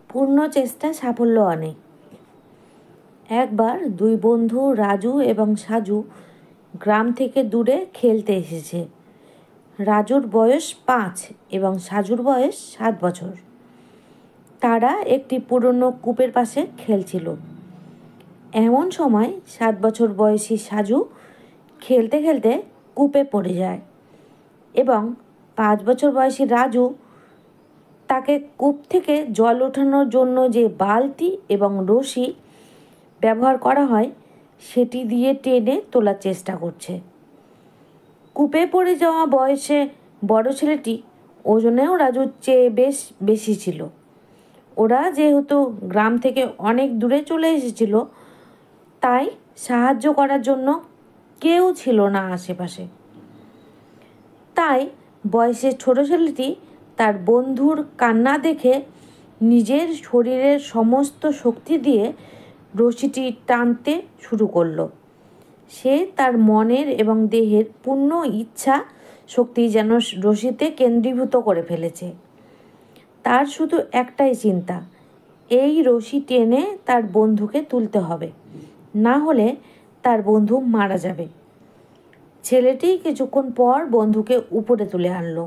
পূর্ণ চেষ্টা সাফল্য আনে। একবার দুই বন্ধু রাজু এবং সাজু গ্রাম থেকে দূরে খেলতে এসেছে। রাজুর বয়স 5 এবং সাজুর বয়স 7 বছর। তারা একটি পুরনো কূপের পাশে খেলছিল। এমন সময় 7 বছর বয়সী সাজু খেলতে খেলতে কূপে পড়ে যায় এবং 5 বছর বয়সী রাজু তাকে কূপ থেকে জল ওঠানোর জন্য যে বালতি এবং রশি ব্যবহার করা হয় সেটি দিয়ে টেনে তোলার চেষ্টা করছে। কূপে পড়ে যাওয়া বয়সে বড় ছেলেটি ওজনেও রাজুর চেয়ে বেশি ছিল। ওরা যেহেতু গ্রাম থেকে অনেক দূরে চলে এসেছিল, তাই সাহায্য করার জন্য কেউ ছিল না আশেপাশে। তাই বয়সের ছোট ছেলেটি তার বন্ধুর কান্না দেখে নিজের শরীরের সমস্ত শক্তি দিয়ে রশিটি টানতে শুরু করলো। সে তার মনের এবং দেহের পূর্ণ ইচ্ছা শক্তি যেন রশিতে কেন্দ্রীভূত করে ফেলেছে। তার শুধু একটাই চিন্তা, এই রশি টেনে তার বন্ধুকে তুলতে হবে, না হলে তার বন্ধু মারা যাবে। ছেলেটি কিছুক্ষণ পর বন্ধুকে উপরে তুলে আনলো।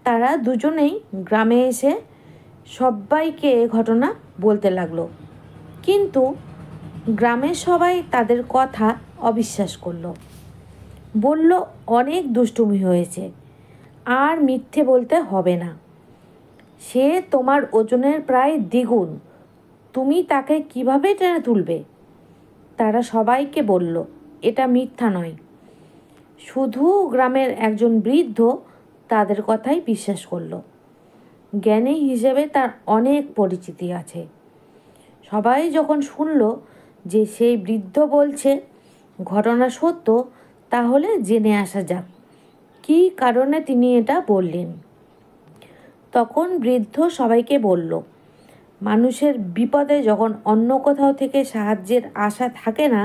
তারা দুজনেই গ্রামে এসে সবাইকে এ ঘটনা বলতে লাগলো, কিন্তু গ্রামের সবাই তাদের কথা অবিশ্বাস করলো। বলল, অনেক দুষ্টুমি হয়েছে, আর মিথ্যে বলতে হবে না। সে তোমার ওজনের প্রায় দ্বিগুণ, তুমি তাকে কিভাবে টেনে তুলবে? তারা সবাইকে বলল, এটা মিথ্যা নয়। শুধু গ্রামের একজন বৃদ্ধ তাদের কথাই বিশ্বাস করল। জ্ঞানী হিসেবে তার অনেক পরিচিতি আছে। সবাই যখন শুনল যে সেই বৃদ্ধ বলছে ঘটনা সত্য, তাহলে জেনে আসা যাক কী কারণে তিনি এটা বললেন। তখন বৃদ্ধ সবাইকে বলল, মানুষের বিপদে যখন অন্য কোথাও থেকে সাহায্যের আশা থাকে না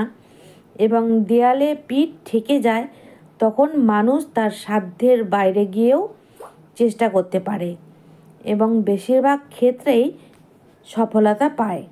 এবং দেয়ালে পিঠ ঠেকে যায়, তখন মানুষ তার সাধ্যের বাইরে গিয়েও চেষ্টা করতে পারে এবং বেশিরভাগ ক্ষেত্রেই সফলতা পায়।